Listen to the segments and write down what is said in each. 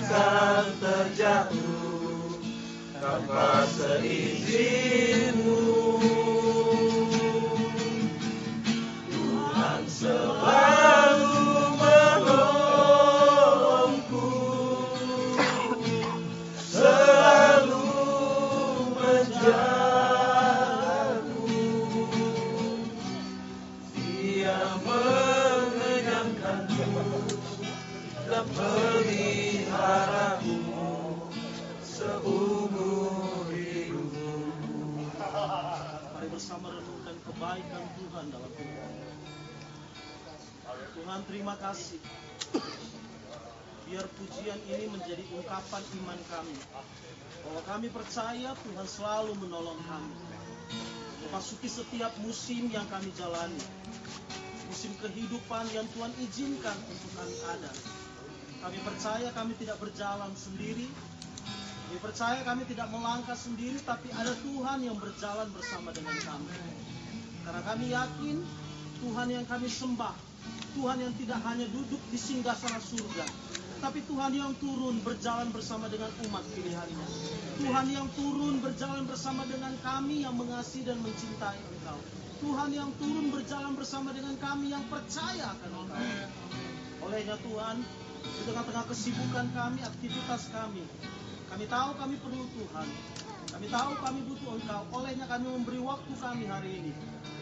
akan terjatuh tanpa seizinmu. Tuhan selalu menolongku, selalu menjagaku. Dia mengenyangkanku dan peliharaku seumur hidupku. Mari bersama renungkan kebaikan Tuhan dalam hidup. Tuhan, terima kasih. Biar pujian ini menjadi ungkapan iman kami, bahwa kami percaya Tuhan selalu menolong kami memasuki setiap musim yang kami jalani, musim kehidupan yang Tuhan izinkan untuk kami ada. Kami percaya kami tidak berjalan sendiri, kami percaya kami tidak melangkah sendiri, tapi ada Tuhan yang berjalan bersama dengan kami. Karena kami yakin Tuhan yang kami sembah, Tuhan yang tidak hanya duduk di singgasana surga, tapi Tuhan yang turun berjalan bersama dengan umat pilihannya. Tuhan yang turun berjalan bersama dengan kami yang mengasihi dan mencintai Engkau. Tuhan yang turun berjalan bersama dengan kami yang percaya akan Engkau. Olehnya Tuhan, di tengah-tengah kesibukan kami, aktivitas kami tahu kami perlu Tuhan. Kami tahu kami butuh Engkau. Olehnya kami memberi waktu kami hari ini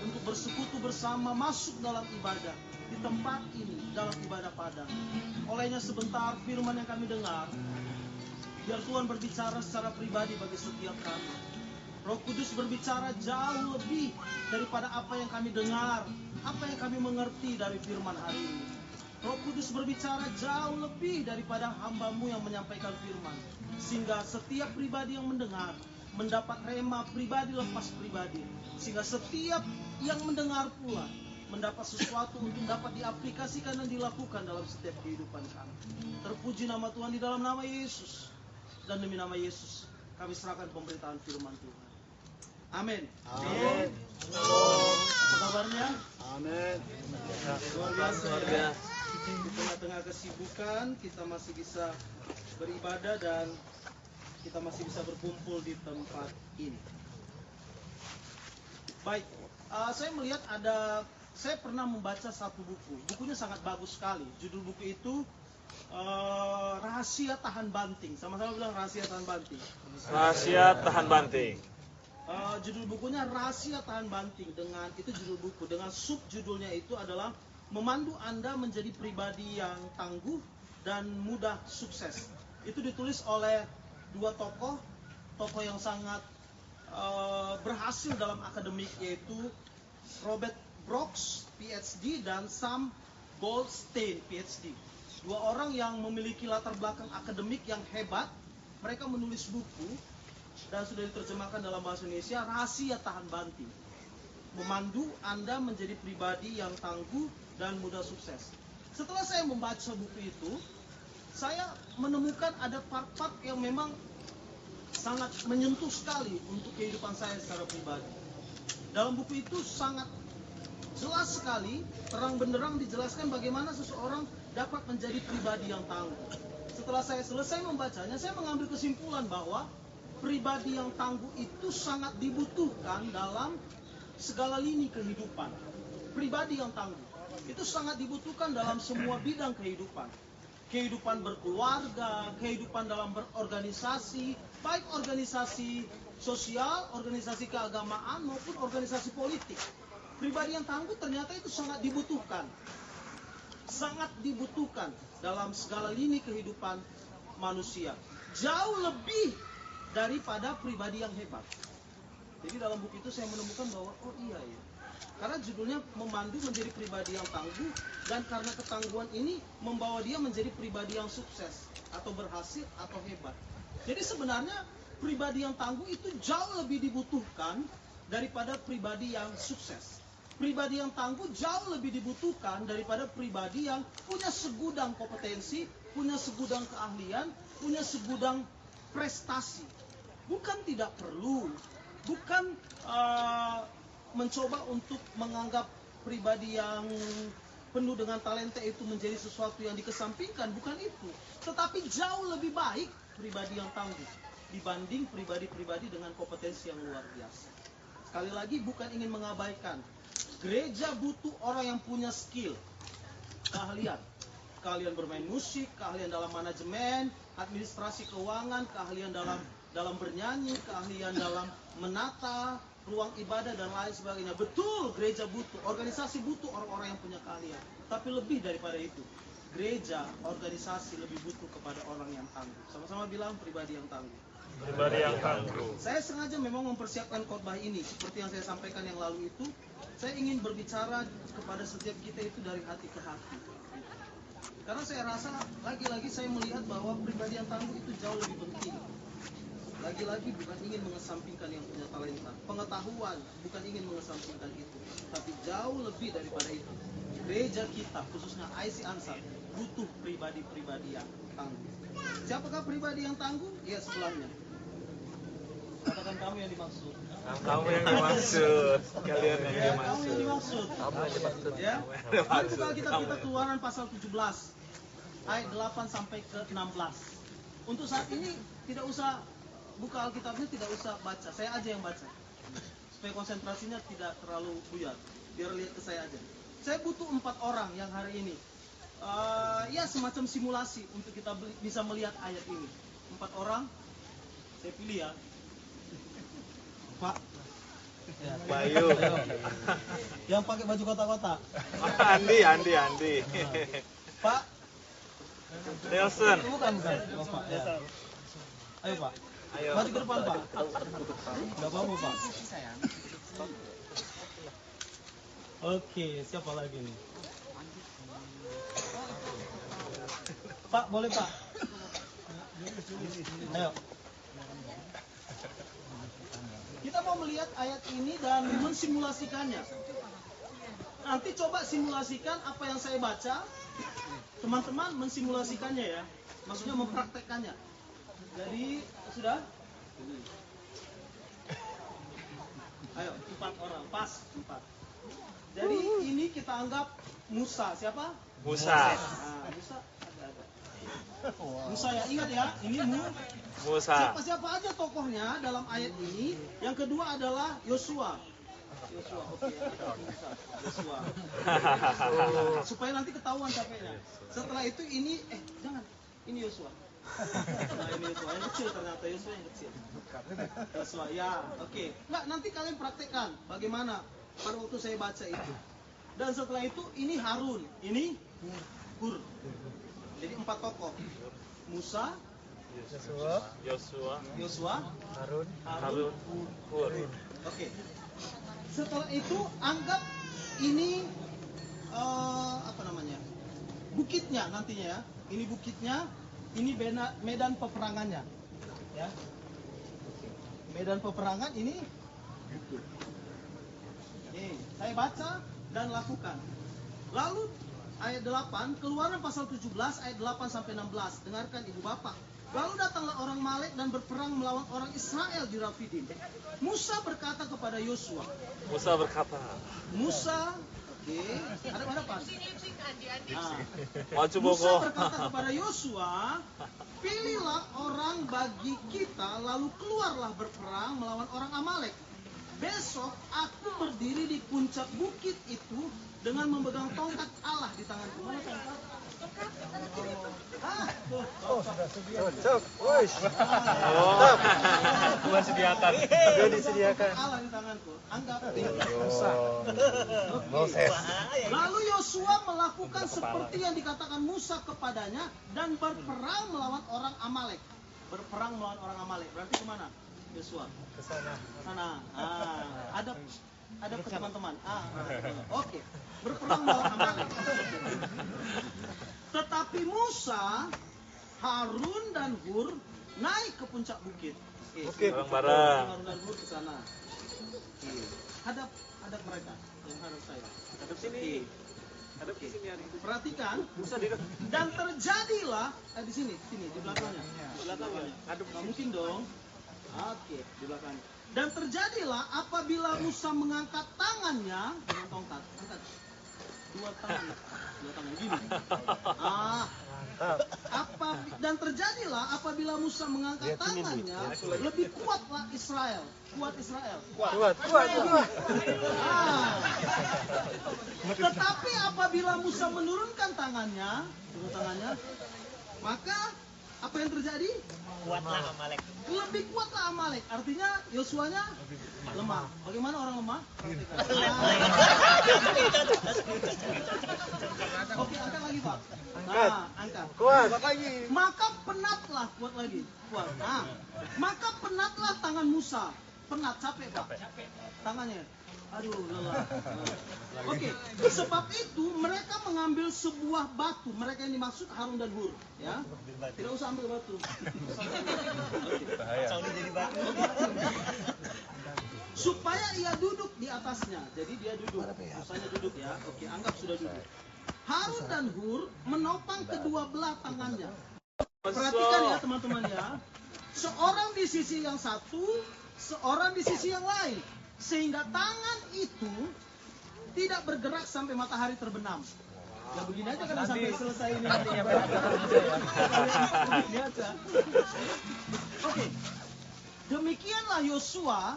untuk bersekutu bersama, masuk dalam ibadah di tempat ini, dalam ibadah padang. Olehnya sebentar firman yang kami dengar, biar Tuhan berbicara secara pribadi bagi setiap kami. Roh Kudus berbicara jauh lebih daripada apa yang kami dengar, apa yang kami mengerti dari firman hari ini. Roh Kudus berbicara jauh lebih daripada hamba-Mu yang menyampaikan firman, sehingga setiap pribadi yang mendengar mendapat rema pribadi lepas pribadi, sehingga setiap yang mendengar pula mendapat sesuatu untuk dapat diaplikasikan dan dilakukan dalam setiap kehidupan kami. Terpuji nama Tuhan, di dalam nama Yesus, dan demi nama Yesus kami serahkan pemberitaan firman Tuhan. Amin. Amin. Apa kabarnya? Amin. Luar biasa ya. Di tengah-tengah kesibukan kita masih bisa beribadah dan kita masih bisa berkumpul di tempat ini. Baik, saya melihat saya pernah membaca satu buku. Bukunya sangat bagus sekali. Judul buku itu Rahasia Tahan Banting. Sama-sama bilang Rahasia Tahan Banting. Rahasia Tahan Banting. Judul bukunya Rahasia Tahan Banting. Dengan itu judul buku. Dengan subjudulnya itu adalah Memandu Anda Menjadi Pribadi yang Tangguh dan Mudah Sukses. Itu ditulis oleh dua tokoh yang sangat berhasil dalam akademik, yaitu Robert Brooks, PhD, dan Sam Goldstein, PhD. Dua orang yang memiliki latar belakang akademik yang hebat. Mereka menulis buku dan sudah diterjemahkan dalam bahasa Indonesia, Rahasia Tahan Banting. Memandu Anda Menjadi Pribadi yang Tangguh dan Mudah Sukses. Setelah saya membaca buku itu, saya menemukan ada part-part yang memang sangat menyentuh sekali untuk kehidupan saya secara pribadi. Dalam buku itu sangat jelas sekali, terang benderang dijelaskan bagaimana seseorang dapat menjadi pribadi yang tangguh. Setelah saya selesai membacanya, saya mengambil kesimpulan bahwa pribadi yang tangguh itu sangat dibutuhkan dalam segala lini kehidupan. Pribadi yang tangguh itu sangat dibutuhkan dalam semua bidang kehidupan. Kehidupan berkeluarga, kehidupan dalam berorganisasi, baik organisasi sosial, organisasi keagamaan, maupun organisasi politik. Pribadi yang tangguh ternyata itu sangat dibutuhkan. Sangat dibutuhkan dalam segala lini kehidupan manusia. Jauh lebih daripada pribadi yang hebat. Jadi dalam buku itu saya menemukan bahwa, oh iya ya. Karena judulnya Memandu Menjadi Pribadi yang Tangguh, dan karena ketangguhan ini membawa dia menjadi pribadi yang sukses, atau berhasil, atau hebat. Jadi sebenarnya pribadi yang tangguh itu jauh lebih dibutuhkan daripada pribadi yang sukses. Pribadi yang tangguh jauh lebih dibutuhkan daripada pribadi yang punya segudang kompetensi, punya segudang keahlian, punya segudang prestasi. Bukan tidak perlu, bukan mencoba untuk menganggap pribadi yang penuh dengan talenta itu menjadi sesuatu yang dikesampingkan, bukan itu. Tetapi jauh lebih baik pribadi yang tangguh dibanding pribadi-pribadi dengan kompetensi yang luar biasa. Sekali lagi, bukan ingin mengabaikan. Gereja butuh orang yang punya skill, keahlian. Keahlian bermain musik, keahlian dalam manajemen, administrasi keuangan, keahlian dalam bernyanyi, keahlian dalam menata ruang ibadah dan lain sebagainya. Betul, gereja butuh, organisasi butuh orang-orang yang punya keahlian. Tapi lebih daripada itu, gereja, organisasi lebih butuh kepada orang yang tangguh. Sama-sama bilang pribadi yang tangguh. Pribadi yang tangguh. Saya sengaja memang mempersiapkan khotbah ini seperti yang saya sampaikan yang lalu itu. Saya ingin berbicara kepada setiap kita itu dari hati ke hati. Karena saya rasa lagi-lagi saya melihat bahwa pribadi yang tangguh itu jauh lebih penting. Lagi-lagi bukan ingin mengesampingkan yang punya talenta, pengetahuan, bukan ingin mengesampingkan itu, tapi jauh lebih daripada itu. Gereja kita, khususnya IC Ansar, butuh pribadi-pribadi yang tangguh. Siapakah pribadi yang tangguh? Ya, sebelahnya. Katakan kamu yang dimaksud. Kamu yang dimaksud. Kalian yang Ya, kamu yang dimaksud. dimaksud. Ya. Mari buka Alkitab kita Keluaran pasal 17 ayat 8 sampai ke 16. Untuk saat ini tidak usah buka Alkitabnya, tidak usah baca. Saya aja yang baca. Supaya konsentrasinya tidak terlalu buyar. Biar lihat ke saya aja. Saya butuh 4 orang yang hari ini ya semacam simulasi untuk kita bisa melihat ayat ini. 4 orang. Saya pilih ya. Pak. Ya, Bayu. yang pakai baju kotak-kotak. Andi. Pak. Nelson. Bukan. Bapak. Ya. Ayo Pak. Ayo. Maju ke depan Pak. Gak apa-apa Pak. Oke, siapa lagi nih? Pak, boleh Pak? Ayo. Kita mau melihat ayat ini dan mensimulasikannya. Nanti coba simulasikan apa yang saya baca. Teman-teman mensimulasikannya ya. Maksudnya mempraktekkannya. Jadi, sudah? Ayo, 4 orang. Pas, 4. Jadi, ini kita anggap Musa. Siapa? Musa. Nah, Musa ada. Musa ya, ingat ya. Ini Musa. siapa aja tokohnya dalam ayat ini. Yang kedua adalah Yosua. Oke. Yosua. Supaya nanti ketahuan capeknya. Setelah itu ini, jangan. Ini Yosua. Nah, ini Yosua yang kecil ternyata. Yosua yang kecil. Yosua, ya. Oke. Nggak, nanti kalian praktekkan bagaimana pada waktu saya baca itu. Dan setelah itu, ini Harun. Ini Hur. Jadi 4 tokoh. Musa, Yosua, Harun, Hur. Oke. Setelah itu anggap ini bukitnya nantinya ya. Ini bukitnya, ini medan peperangannya. Ya. Medan peperangan ini. Nih, saya baca dan lakukan. Lalu ayat 8, Keluaran pasal 17 ayat 8 sampai 16. Dengarkan Ibu Bapak. Lalu datanglah orang Malek dan berperang melawan orang Israel di Rafidim. Musa berkata kepada Yosua. Musa, oke, ada pas. Musa berkata kepada Yosua, pilihlah orang bagi kita, lalu keluarlah berperang melawan orang Amalek. Besok aku berdiri di puncak bukit itu dengan memegang tongkat Allah di tanganku. Mana tongkat? Sudah disediakan. Allah di tanganku. Anggap Moses. Lalu Yosua melakukan seperti yang dikatakan Musa kepadanya dan berperang melawan orang Amalek. Berperang melawan orang Amalek. Berarti kemana? Yosua. Ke sana. Ada ke teman-teman. Oke. Berperang melawan Amalek. Tetapi Musa, Harun dan Hur naik ke puncak bukit. Oke. Bareng-bareng. Harun dan Hur ke sana. Hadap mereka. Yang hadap saya. Hadap sini. Hadap Oke. sini hari. Perhatikan. Musa di Dan terjadilah di sini, di belakangnya. Di belakangnya. Hadap Nggak mungkin dong. Oke, di belakangnya. Dan terjadilah apabila Musa mengangkat tangannya dengan tongkat. Angkat. 2 dua tangan gini. Dan terjadilah apabila Musa mengangkat tangannya, lebih kuatlah Israel. Kuat Israel. Kuat. Tetapi apabila Musa menurunkan tangannya, maka apa yang terjadi? Kuatlah Amalek. Lebih kuatlah Amalek. Artinya Yosuanya lemah. Bagaimana orang lemah? Oke, angkat lagi Pak. Angkat. Kuat. Maka penatlah, kuat lagi. Kuat. Maka penatlah tangan Musa. Penat, capek Pak. Tangannya. Aduh, lelah. Oke, sebab itu mereka mengambil sebuah batu. Mereka yang dimaksud Harun dan Hur, ya. Tidak usah ambil batu. Soalnya jadi batu. Supaya ia duduk di atasnya. Jadi dia duduk. Musanya duduk ya. Oke, anggap sudah duduk. Harun dan Hur menopang kedua belah tangannya. Perhatikan ya teman-teman ya. Seorang di sisi yang satu, seorang di sisi yang lain. Sehingga tangan itu tidak bergerak sampai matahari terbenam. Ya begini aja kan sampai selesai ini. Begini aja. Oke. Demikianlah Yosua.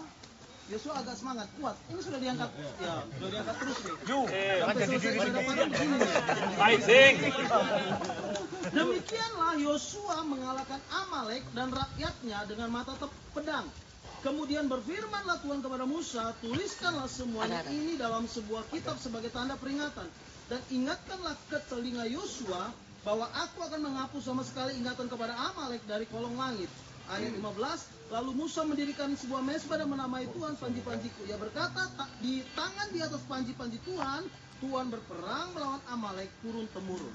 Yosua agak semangat, kuat. Ini sudah diangkat. Ya, sudah diangkat terus nih. Sampai selesai sudah dapat begini nih. Fighting. Demikianlah Yosua mengalahkan Amalek dan rakyatnya dengan mata pedang. Kemudian berfirmanlah Tuhan kepada Musa, tuliskanlah semuanya ini dalam sebuah kitab sebagai tanda peringatan. Dan ingatkanlah ke telinga Yosua bahwa aku akan menghapus sama sekali ingatan kepada Amalek dari kolong langit. Ayat 15, lalu Musa mendirikan sebuah mezbah dan menamai Tuhan panji-panjiku. Ia berkata, di tangan di atas panji-panji Tuhan, Tuhan berperang melawan Amalek turun-temurun.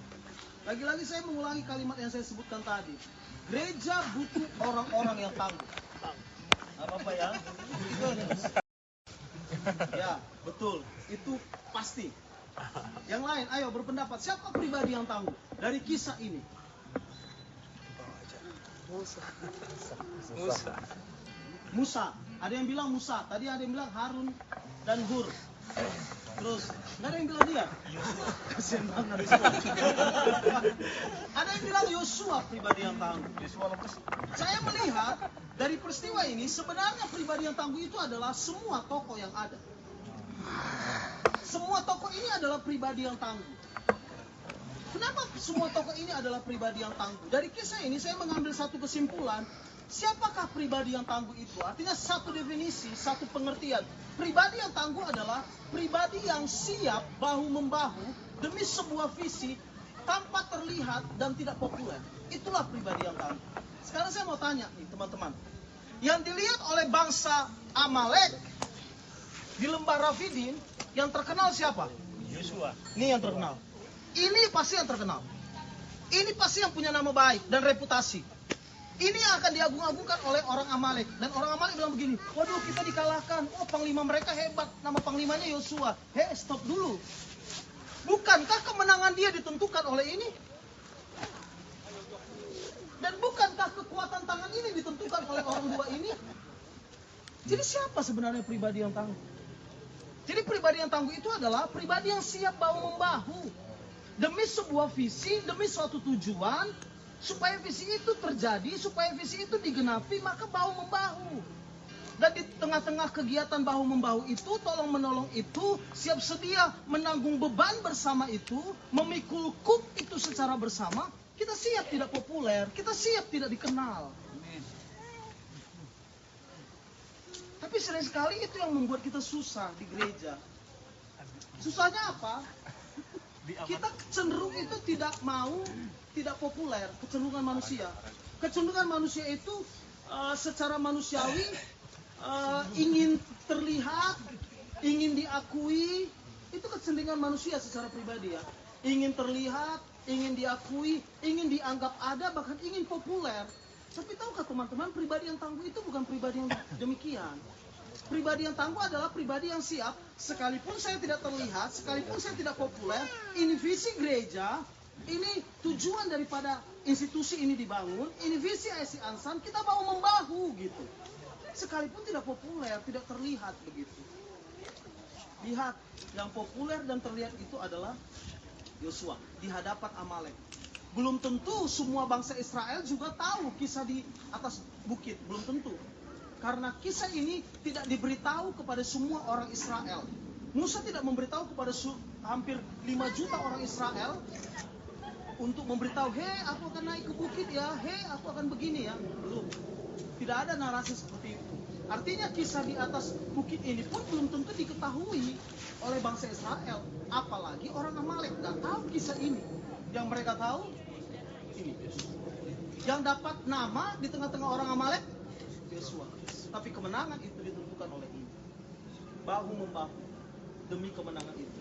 Lagi-lagi saya mengulangi kalimat yang saya sebutkan tadi. Gereja butuh orang-orang yang tangguh. Apa ya? Ya, betul. Itu pasti. Yang lain, ayo berpendapat. Siapa pribadi yang tangguh dari kisah ini? Musa. Ada yang bilang Musa. Tadi ada yang bilang Harun dan Hur. Terus, nggak ada yang bilang dia. Kasian banget. Ada yang bilang Yosua pribadi yang tangguh. Saya melihat dari peristiwa ini sebenarnya pribadi yang tangguh itu adalah semua tokoh yang ada. Semua tokoh ini adalah pribadi yang tangguh. Kenapa semua tokoh ini adalah pribadi yang tangguh? Dari kisah ini saya mengambil satu kesimpulan. Siapakah pribadi yang tangguh itu? Artinya satu definisi, satu pengertian. Pribadi yang tangguh adalah pribadi yang siap bahu-membahu demi sebuah visi tanpa terlihat dan tidak populer. Itulah pribadi yang tangguh. Sekarang saya mau tanya nih teman-teman. Yang dilihat oleh bangsa Amalek di lembah Rafidim, yang terkenal siapa? Yosua. Ini yang terkenal. Ini pasti yang terkenal. Ini pasti yang punya nama baik dan reputasi. Ini yang akan diagung-agungkan oleh orang Amalek. Dan orang Amalek bilang begini, waduh kita dikalahkan. Oh panglima mereka hebat. Nama panglimanya Yosua. Stop dulu. Bukankah kemenangan dia ditentukan oleh ini? Dan bukankah kekuatan tangan ini ditentukan oleh orang dua ini? Jadi siapa sebenarnya pribadi yang tangguh? Jadi pribadi yang tangguh itu adalah pribadi yang siap bahu-membahu. Demi sebuah visi, demi suatu tujuan. Supaya visi itu terjadi, supaya visi itu digenapi, maka bahu-membahu. Dan di tengah-tengah kegiatan bahu-membahu itu, tolong-menolong itu, siap sedia menanggung beban bersama itu, memikul kuk itu secara bersama, kita siap tidak populer, kita siap tidak dikenal. Tapi sering sekali itu yang membuat kita susah di gereja. Susahnya apa? Kita cenderung itu tidak mau, tidak populer, kecenderungan manusia. Kecenderungan manusia itu secara manusiawi ingin terlihat, ingin diakui, itu kecenderungan manusia secara pribadi ya. Ingin terlihat, ingin diakui, ingin dianggap ada, bahkan ingin populer. Tapi tahukah teman-teman, pribadi yang tangguh itu bukan pribadi yang demikian. Pribadi yang tangguh adalah pribadi yang siap, sekalipun saya tidak terlihat, sekalipun saya tidak populer, ini visi gereja, ini tujuan daripada institusi ini dibangun, ini visi IC Ansan, kita mau membahu gitu. Sekalipun tidak populer, tidak terlihat begitu. Lihat, yang populer dan terlihat itu adalah Yosua di hadapan Amalek. Belum tentu semua bangsa Israel juga tahu kisah di atas bukit, belum tentu. Karena kisah ini tidak diberitahu kepada semua orang Israel. Musa tidak memberitahu kepada hampir 5 juta orang Israel untuk memberitahu, hei aku akan naik ke bukit ya, hei aku akan begini ya. Belum. Tidak ada narasi seperti itu. Artinya kisah di atas bukit ini pun belum tentu diketahui oleh bangsa Israel. Apalagi orang Amalek nggak tahu kisah ini. Yang mereka tahu ini. Yang dapat nama di tengah-tengah orang Amalek Yosua. Tapi kemenangan itu ditentukan oleh ini. Bahu membahu demi kemenangan itu.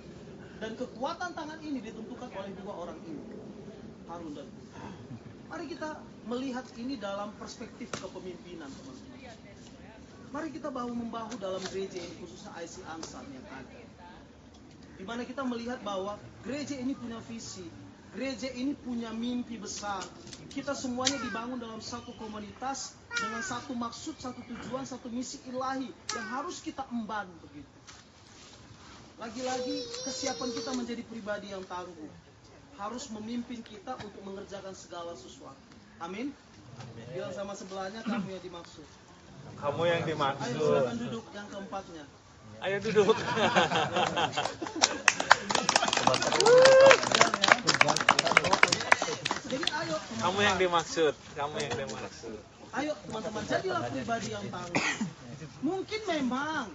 Dan kekuatan tangan ini ditentukan oleh 2 orang ini, Harun dan Hur. Mari kita melihat ini dalam perspektif kepemimpinan, teman-teman. Mari kita bahu-membahu dalam gereja ini, khususnya IC Ansar yang ada. Di mana kita melihat bahwa gereja ini punya visi, gereja ini punya mimpi besar. Kita semuanya dibangun dalam satu komunitas dengan satu maksud, satu tujuan, satu misi ilahi yang harus kita emban begitu. Lagi-lagi kesiapan kita menjadi pribadi yang tangguh harus memimpin kita untuk mengerjakan segala sesuatu. Amin. Bilang sama sebelahnya, kamu yang dimaksud. Kamu yang Ayo dimaksud. silakan duduk yang keempatnya. Ayo duduk. Jadi ayo teman-teman. Kamu yang dimaksud. Kamu yang dimaksud. Ayo teman-teman, jadilah pribadi yang tangguh. Mungkin memang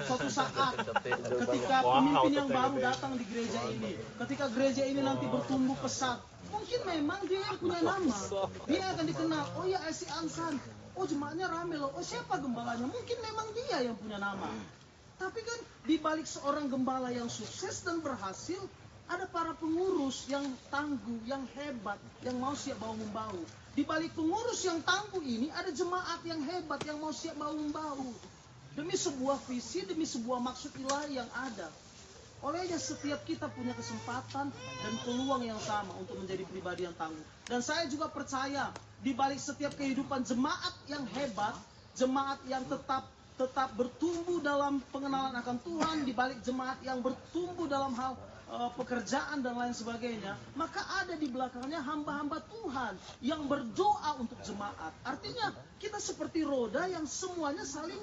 suatu saat ketika pemimpin yang baru datang di gereja ini, ketika gereja ini nanti bertumbuh pesat, mungkin memang dia yang punya nama, dia akan dikenal. Oh ya, IC Ansar, oh jemaatnya rame loh, oh siapa gembalanya, mungkin memang dia yang punya nama. Tapi kan di balik seorang gembala yang sukses dan berhasil, ada para pengurus yang tangguh, yang hebat, yang mau siap bahu membahu. Di balik pengurus yang tangguh ini ada jemaat yang hebat yang mau siap bahu membahu. Demi sebuah visi, demi sebuah maksud ilahi yang ada. Olehnya setiap kita punya kesempatan dan peluang yang sama untuk menjadi pribadi yang tangguh. Dan saya juga percaya di balik setiap kehidupan jemaat yang hebat, jemaat yang tetap bertumbuh dalam pengenalan akan Tuhan, di balik jemaat yang bertumbuh dalam hal pekerjaan dan lain sebagainya, maka ada di belakangnya hamba-hamba Tuhan yang berdoa untuk jemaat. Artinya kita seperti roda yang semuanya saling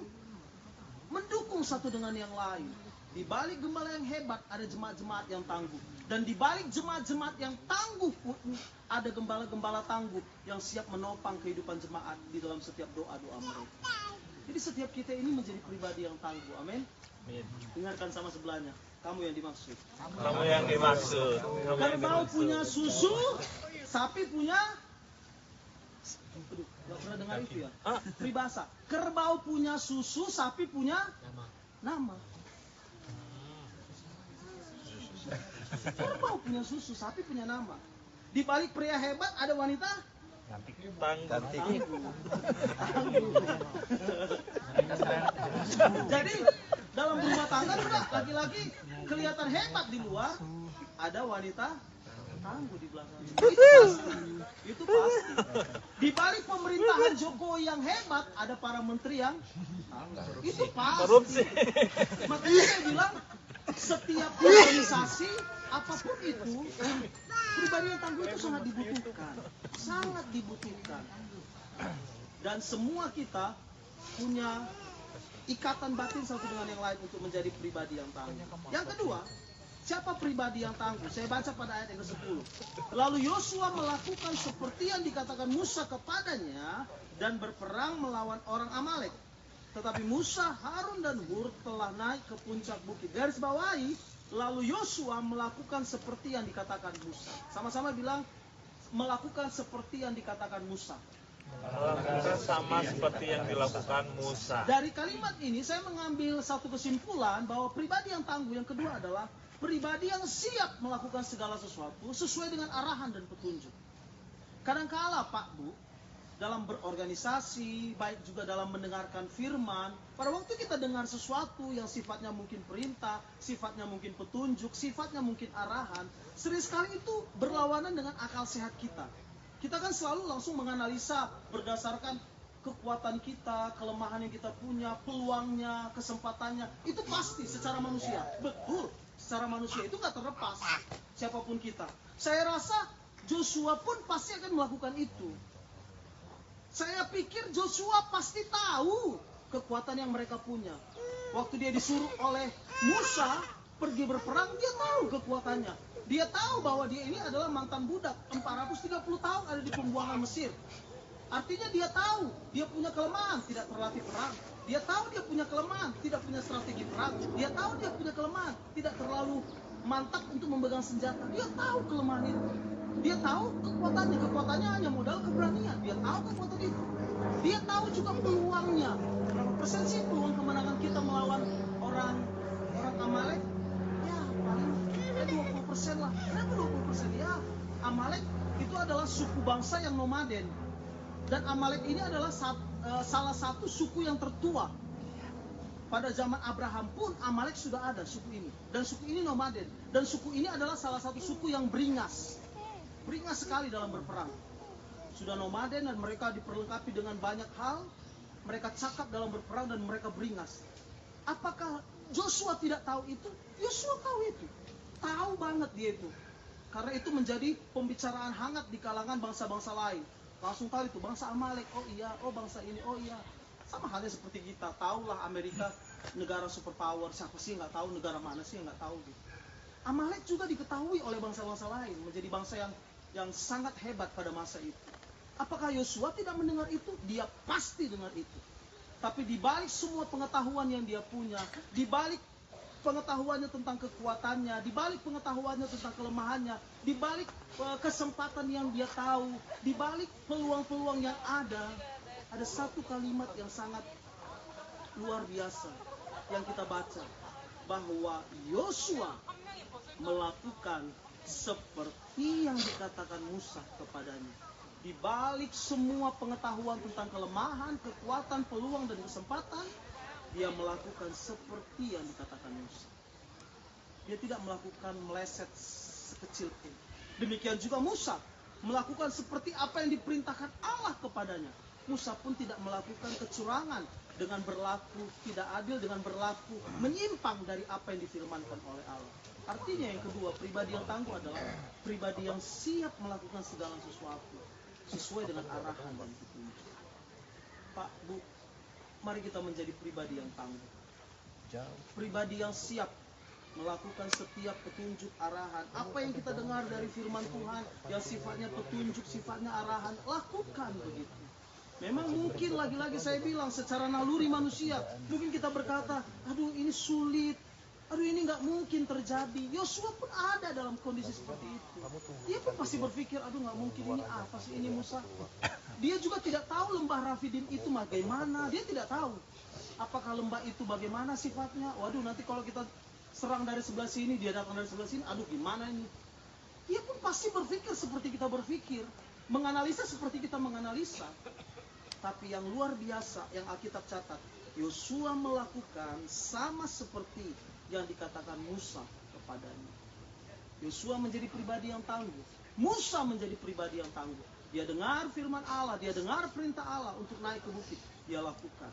mendukung satu dengan yang lain. Di balik gembala yang hebat ada jemaat-jemaat yang tangguh. Dan di balik jemaat-jemaat yang tangguh pun ada gembala-gembala tangguh yang siap menopang kehidupan jemaat di dalam setiap doa-doa mereka. Jadi setiap kita ini menjadi pribadi yang tangguh. Amin. Dengarkan sama sebelahnya. Kamu yang dimaksud. Kamu yang dimaksud. Kamu yang Kerbau dimaksud. punya susu, sapi punya... Aduh, gak pernah dengar itu ya? Peribahasa. Kerbau punya susu, sapi punya nama. Kerbau punya susu, sapi punya nama. Di balik pria hebat ada wanita Tangguh. tangguh. Jadi dalam rumah tangga juga laki-laki kelihatan hebat di luar, ada wanita tangguh di belakang. Itu pasti. Di balik pemerintahan Jokowi yang hebat, ada para menteri yang itu pasti. Korupsi. Makanya saya bilang setiap organisasi apapun itu, pribadi yang tangguh itu sangat dibutuhkan, sangat dibutuhkan. Dan semua kita punya ikatan batin satu dengan yang lain untuk menjadi pribadi yang tangguh. Yang kedua, siapa pribadi yang tangguh? Saya baca pada ayat yang ke-10. Lalu Yosua melakukan seperti yang dikatakan Musa kepadanya dan berperang melawan orang Amalek. Tetapi Musa, Harun dan Hur telah naik ke puncak bukit. Garis bawahi, lalu Yosua melakukan seperti yang dikatakan Musa. Sama-sama bilang, melakukan seperti yang dikatakan Musa. Melakukan sama seperti yang dilakukan Musa. Dari kalimat ini saya mengambil satu kesimpulan bahwa pribadi yang tangguh yang kedua adalah pribadi yang siap melakukan segala sesuatu sesuai dengan arahan dan petunjuk. Kadangkala Pak Bu, dalam berorganisasi, baik juga dalam mendengarkan firman, pada waktu kita dengar sesuatu yang sifatnya mungkin perintah, sifatnya mungkin petunjuk, sifatnya mungkin arahan, sering sekali itu berlawanan dengan akal sehat kita. Kita kan selalu langsung menganalisa berdasarkan kekuatan kita, kelemahan yang kita punya, peluangnya, kesempatannya, itu pasti secara manusia. Betul, secara manusia itu nggak terlepas siapapun kita. Saya rasa Joshua pun pasti akan melakukan itu. Saya pikir Joshua pasti tahu kekuatan yang mereka punya. Waktu dia disuruh oleh Musa pergi berperang, dia tahu kekuatannya. Dia tahu bahwa dia ini adalah mantan budak, 430 tahun ada di pembuangan Mesir. Artinya dia tahu, dia punya kelemahan, tidak terlatih perang. Dia tahu dia punya kelemahan, tidak punya strategi perang. Dia tahu dia punya kelemahan, tidak terlalu mantap untuk memegang senjata. Dia tahu kelemahan itu. Dia tahu kekuatannya hanya modal keberanian. Dia tahu kekuatan itu. Dia tahu juga peluangnya. Berapa persen sih peluang kemenangan kita melawan orang Amalek? Ya, paling 20% lah. Kenapa 20%? Ya, Amalek itu adalah suku bangsa yang nomaden. Dan Amalek ini adalah salah satu suku yang tertua. Pada zaman Abraham pun Amalek sudah ada suku ini. Dan suku ini nomaden. Dan suku ini adalah salah satu suku yang beringas. Beringas sekali dalam berperang. Sudah nomaden dan mereka diperlengkapi dengan banyak hal. Mereka cakap dalam berperang dan mereka beringas. Apakah Joshua tidak tahu itu? Joshua tahu itu. Tahu banget dia itu. Karena itu menjadi pembicaraan hangat di kalangan bangsa-bangsa lain. Langsung tahu itu, bangsa Amalek, oh iya, oh bangsa ini, oh iya. Sama halnya seperti kita, tahulah Amerika negara superpower, siapa sih nggak tahu, negara mana sih yang nggak tahu gitu. Amalek juga diketahui oleh bangsa-bangsa lain, menjadi bangsa yang sangat hebat pada masa itu. Apakah Yosua tidak mendengar itu? Dia pasti dengar itu. Tapi di balik semua pengetahuan yang dia punya, di balik pengetahuannya tentang kekuatannya, di balik pengetahuannya tentang kelemahannya, di balik kesempatan yang dia tahu, di balik peluang-peluang yang ada satu kalimat yang sangat luar biasa yang kita baca, bahwa Yosua melakukan seperti yang dikatakan Musa kepadanya. Di balik semua pengetahuan tentang kelemahan, kekuatan, peluang, dan kesempatan, dia melakukan seperti yang dikatakan Musa. Dia tidak melakukan meleset sekecil pun. Demikian juga Musa melakukan seperti apa yang diperintahkan Allah kepadanya. Musa pun tidak melakukan kecurangan dengan berlaku tidak adil, dengan berlaku menyimpang dari apa yang difirmankan oleh Allah. Artinya yang kedua, pribadi yang tangguh adalah pribadi yang siap melakukan segala sesuatu sesuai dengan arahan dan petunjuk. Pak, Bu, mari kita menjadi pribadi yang tangguh. Pribadi yang siap melakukan setiap petunjuk arahan. Apa yang kita dengar dari firman Tuhan yang sifatnya petunjuk, sifatnya arahan, lakukan begitu. Memang mungkin lagi-lagi saya bilang secara naluri manusia, mungkin kita berkata, aduh ini sulit, aduh ini nggak mungkin terjadi. Yosua pun ada dalam kondisi seperti itu. Dia pun pasti berpikir, aduh nggak mungkin, ini apa sih ini Musa. Dia juga tidak tahu lembah Rafidim itu bagaimana, dia tidak tahu. Apakah lembah itu bagaimana sifatnya? Waduh nanti kalau kita serang dari sebelah sini, dia datang dari sebelah sini, aduh gimana ini. Dia pun pasti berpikir seperti kita berpikir, menganalisa seperti kita menganalisa. Tapi yang luar biasa yang Alkitab catat, Yosua melakukan sama seperti yang dikatakan Musa kepadanya. Yosua menjadi pribadi yang tangguh. Musa menjadi pribadi yang tangguh. Dia dengar firman Allah, dia dengar perintah Allah untuk naik ke bukit, dia lakukan.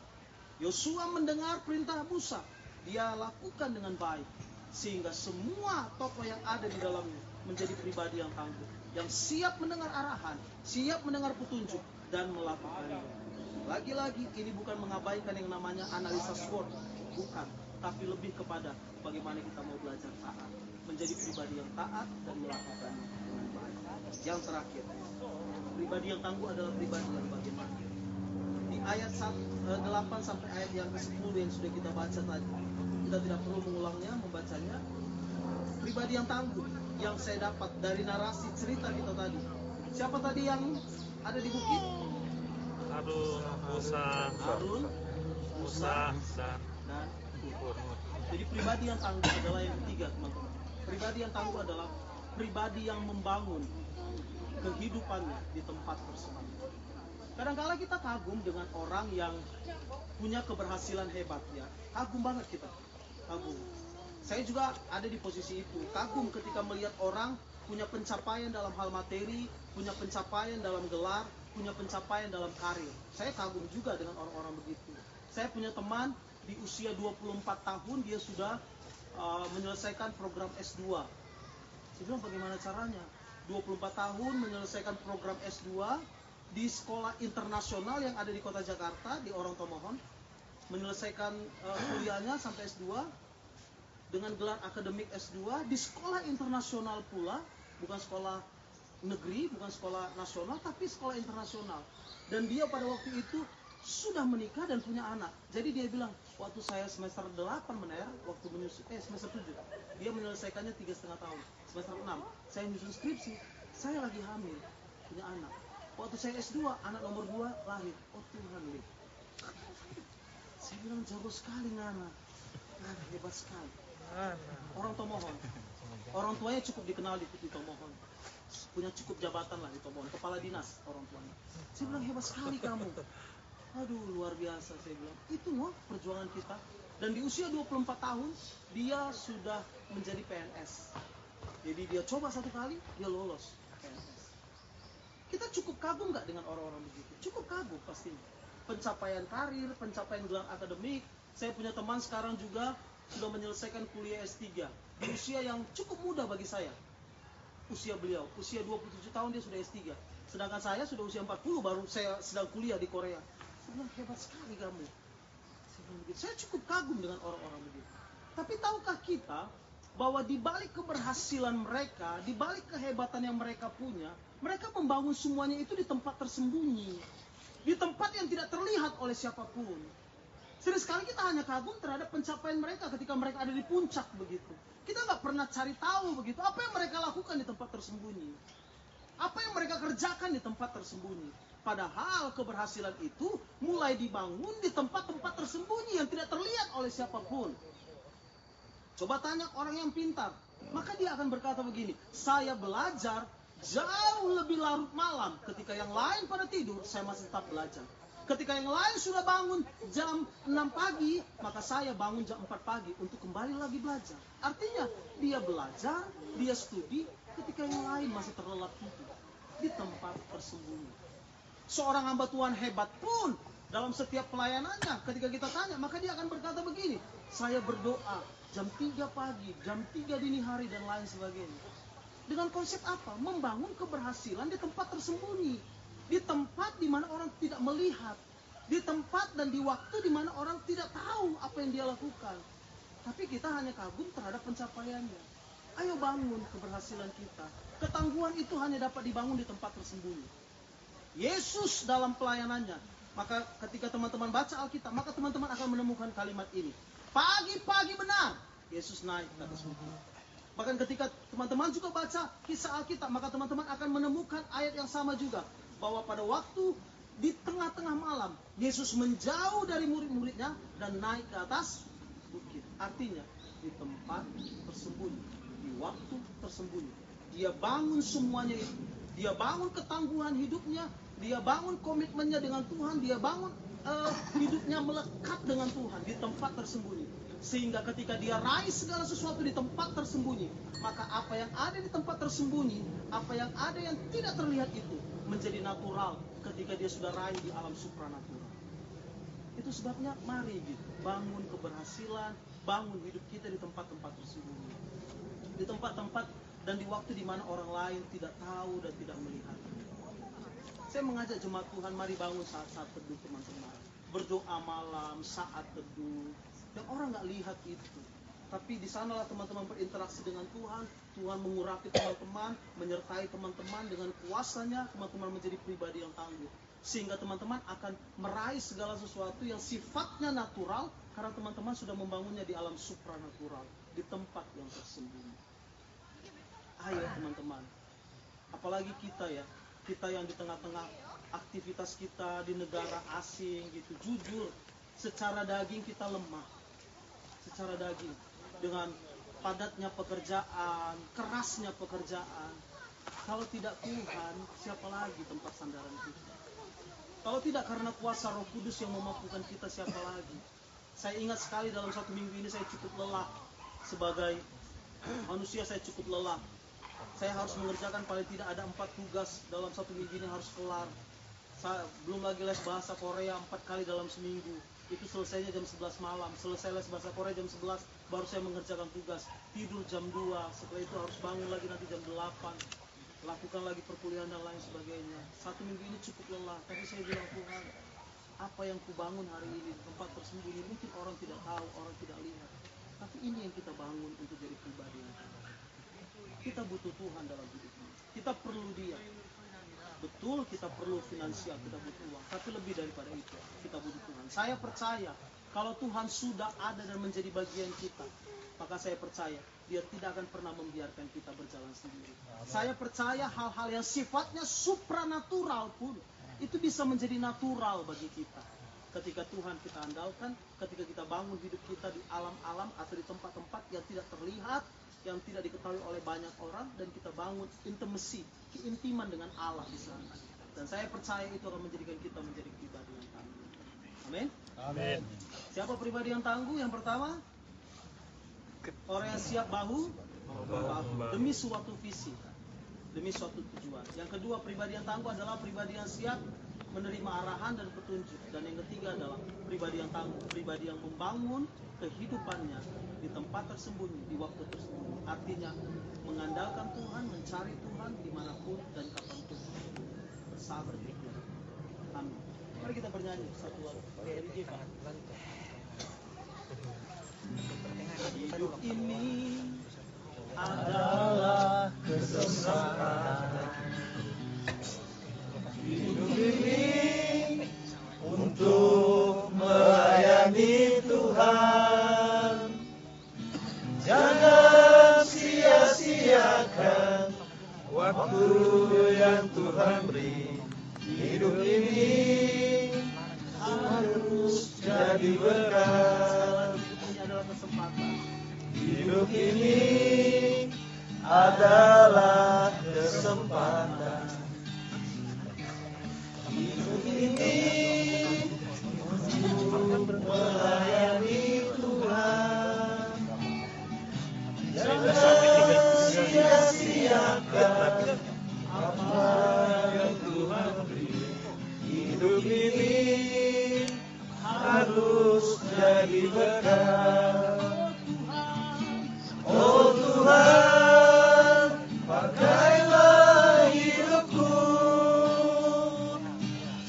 Yosua mendengar perintah Musa, dia lakukan dengan baik. Sehingga semua tokoh yang ada di dalamnya menjadi pribadi yang tangguh, yang siap mendengar arahan, siap mendengar petunjuk, dan melakukannya. Lagi-lagi ini bukan mengabaikan yang namanya analisa SWOT, bukan, tapi lebih kepada bagaimana kita mau belajar taat, menjadi pribadi yang taat dan melakukannya dengan baik. Yang terakhir, pribadi yang tangguh adalah pribadi yang bagaimana. Di ayat 8 sampai ayat yang ke-10 yang sudah kita baca tadi, kita tidak perlu mengulangnya, membacanya. Pribadi yang tangguh yang saya dapat dari narasi cerita kita tadi. Siapa tadi yang ada di bukit? Harun, Musa, dan Hur. Jadi pribadi yang tangguh adalah yang ketiga, teman-teman. Pribadi yang tangguh adalah pribadi yang membangun kehidupannya di tempat tersebut. Kadang-kala kita kagum dengan orang yang punya keberhasilan hebat, ya. Kagum banget kita, kagum. Saya juga ada di posisi itu, kagum ketika melihat orang punya pencapaian dalam hal materi, punya pencapaian dalam gelar, punya pencapaian dalam karir. Saya kagum juga dengan orang-orang begitu. Saya punya teman di usia 24 tahun dia sudah menyelesaikan program S2. Saya bilang bagaimana caranya? 24 tahun menyelesaikan program S2 di sekolah internasional yang ada di kota Jakarta, di Orang Tomohon. Menyelesaikan kuliahnya sampai S2 dengan gelar akademik S2 di sekolah internasional pula, bukan sekolah negeri, bukan sekolah nasional, tapi sekolah internasional. Dan dia pada waktu itu sudah menikah dan punya anak. Jadi dia bilang, waktu saya semester 8 mener, waktu semester 7, dia menyelesaikannya 3,5 tahun. Semester 6, saya menyusun skripsi, saya lagi hamil, punya anak. Waktu saya S2, anak nomor 2 lahir. Oh Tuhan, Li. Saya bilang, jago sekali Nana. Nana hebat sekali. Orang Tomohon. Orang tuanya cukup dikenal di Tomohon. Punya cukup jabatan lah di Tomohon, kepala dinas orang tuanya. Saya bilang hebat sekali kamu. Aduh luar biasa, saya bilang. Itu loh perjuangan kita. Dan di usia 24 tahun dia sudah menjadi PNS. Jadi dia coba satu kali, dia lolos PNS. Kita cukup kagum nggak dengan orang-orang begitu? Cukup kagum pastinya. Pencapaian karir, pencapaian gelar akademik. Saya punya teman sekarang juga sudah menyelesaikan kuliah S3 di usia yang cukup muda bagi saya. Usia beliau, usia 27 tahun dia sudah S3. Sedangkan saya sudah usia 40 baru saya sedang kuliah di Korea. Saya bilang hebat sekali kamu. Saya cukup kagum dengan orang-orang begitu. Tapi tahukah kita bahwa di balik keberhasilan mereka, di balik kehebatan yang mereka punya, mereka membangun semuanya itu di tempat tersembunyi. Di tempat yang tidak terlihat oleh siapapun. Sering sekali kita hanya kagum terhadap pencapaian mereka ketika mereka ada di puncak begitu. Kita nggak pernah cari tahu begitu apa yang mereka lakukan di tempat tersembunyi, apa yang mereka kerjakan di tempat tersembunyi. Padahal keberhasilan itu mulai dibangun di tempat-tempat tersembunyi yang tidak terlihat oleh siapapun. Coba tanya orang yang pintar, maka dia akan berkata begini, saya belajar jauh lebih larut malam. Ketika yang lain pada tidur, saya masih tetap belajar. Ketika yang lain sudah bangun jam 6 pagi, maka saya bangun jam 4 pagi untuk kembali lagi belajar. Artinya, dia belajar, dia studi, ketika yang lain masih terlelap tidur di tempat tersembunyi. Seorang hamba Tuhan hebat pun, dalam setiap pelayanannya, ketika kita tanya, maka dia akan berkata begini, saya berdoa jam 3 pagi, jam 3 dini hari, dan lain sebagainya. Dengan konsep apa? Membangun keberhasilan di tempat tersembunyi. Di tempat di mana orang tidak melihat, di tempat dan di waktu di mana orang tidak tahu apa yang dia lakukan. Tapi kita hanya kagum terhadap pencapaiannya. Ayo bangun keberhasilan kita. Ketangguhan itu hanya dapat dibangun di tempat tersembunyi. Yesus dalam pelayanannya, maka ketika teman-teman baca Alkitab, maka teman-teman akan menemukan kalimat ini. Pagi-pagi benar, Yesus naik ke atas bukit. Bahkan ketika teman-teman juga baca kisah Alkitab, maka teman-teman akan menemukan ayat yang sama juga. Bahwa pada waktu di tengah-tengah malam, Yesus menjauh dari murid-muridnya dan naik ke atas bukit. Artinya, di tempat tersembunyi, di waktu tersembunyi. Dia bangun semuanya itu. Dia bangun ketangguhan hidupnya, dia bangun komitmennya dengan Tuhan, dia bangun hidupnya melekat dengan Tuhan di tempat tersembunyi. Sehingga ketika dia raih segala sesuatu di tempat tersembunyi, maka apa yang ada di tempat tersembunyi, apa yang ada yang tidak terlihat itu menjadi natural ketika dia sudah raih di alam supranatural. Itu sebabnya mari bangun keberhasilan, bangun hidup kita di tempat-tempat tersembunyi. Di tempat-tempat dan di waktu di mana orang lain tidak tahu dan tidak melihat. Saya mengajak jemaat Tuhan, mari bangun saat-saat teduh teman-teman. Berdoa malam, saat teduh. Yang orang nggak lihat itu. Tapi di sanalah teman-teman berinteraksi dengan Tuhan. Tuhan mengurapi teman-teman, menyertai teman-teman dengan kuasanya. Teman-teman menjadi pribadi yang tangguh. Sehingga teman-teman akan meraih segala sesuatu yang sifatnya natural. Karena teman-teman sudah membangunnya di alam supranatural. Di tempat yang tersembunyi. Ayo teman-teman. Apalagi kita ya. Kita yang di tengah-tengah aktivitas kita di negara asing gitu. Jujur, secara daging kita lemah. Secara daging, dengan padatnya pekerjaan, kerasnya pekerjaan. Kalau tidak Tuhan, siapa lagi tempat sandaran kita? Kalau tidak karena kuasa Roh Kudus yang memampukan kita, siapa lagi? Saya ingat sekali dalam 1 minggu ini saya cukup lelah. Sebagai manusia saya cukup lelah. Saya harus mengerjakan paling tidak ada 4 tugas dalam 1 minggu ini harus kelar. belum lagi les bahasa Korea 4 kali dalam seminggu. Itu selesainya jam 11 malam. Selesai les bahasa Korea jam 11, baru saya mengerjakan tugas. Tidur jam 2, setelah itu harus bangun lagi nanti jam 8. Lakukan lagi perkuliahan dan lain sebagainya. 1 minggu ini cukup lelah, tapi saya bilang, Tuhan, apa yang kubangun hari ini, tempat tersembunyi, mungkin orang tidak tahu, orang tidak lihat. Tapi ini yang kita bangun untuk jadi pribadi yang kita. Kita butuh Tuhan dalam hidup ini. Kita perlu Dia. Betul kita perlu finansial, kita butuh uang. Tapi lebih daripada itu, kita butuh Tuhan. Saya percaya, kalau Tuhan sudah ada dan menjadi bagian kita, maka saya percaya, Dia tidak akan pernah membiarkan kita berjalan sendiri. Saya percaya hal-hal yang sifatnya supranatural pun, itu bisa menjadi natural bagi kita. Ketika Tuhan kita andalkan, ketika kita bangun hidup kita di alam-alam atau di tempat-tempat yang tidak terlihat, yang tidak diketahui oleh banyak orang, dan kita bangun intimacy, keintiman dengan Allah di sana. Dan saya percaya itu akan menjadikan kita menjadi pribadi yang tangguh. Amin. Amin. Siapa pribadi yang tangguh? Yang pertama, orang yang siap bahu demi suatu visi, demi suatu tujuan. Yang kedua, pribadi yang tangguh adalah pribadi yang siap menerima arahan dan petunjuk. Dan yang ketiga adalah pribadi yang tangguh, pribadi yang membangun kehidupannya di tempat tersembunyi, di waktu tersembunyi. Artinya mengandalkan Tuhan, mencari Tuhan dimanapun dan kapanpun. Bersabar di Tuhan. Amin. Mari kita bernyanyi satu lagu. Hidup ini adalah kesesatan. Hidup ini untuk melayani Tuhan. Jangan sia-siakan waktu yang Tuhan beri. Hidup ini harus jadi berkat. Ini adalah kesempatan. Hidup ini adalah kesempatan. Hidup ini untuk melayani Tuhan. Jangan sia-siakan apa yang Tuhan beri. Hidup ini harus jadi berkat. Oh Tuhan, pakailah hidupku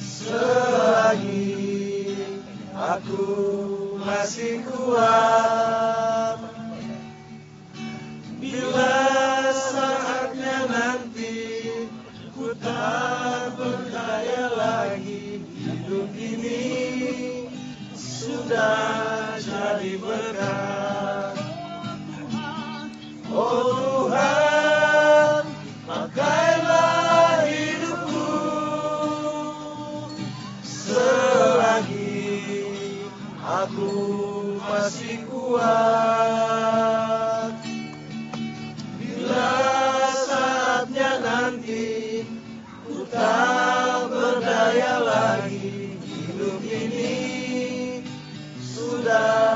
selagi aku masih kuat. Bila saatnya nanti ku tak berdaya lagi, hidup ini sudah jadi berkat. Oh Tuhan, pakailah hidupku selagi aku masih kuat. Bila saatnya nanti ku tak berdaya lagi, hidup ini sudah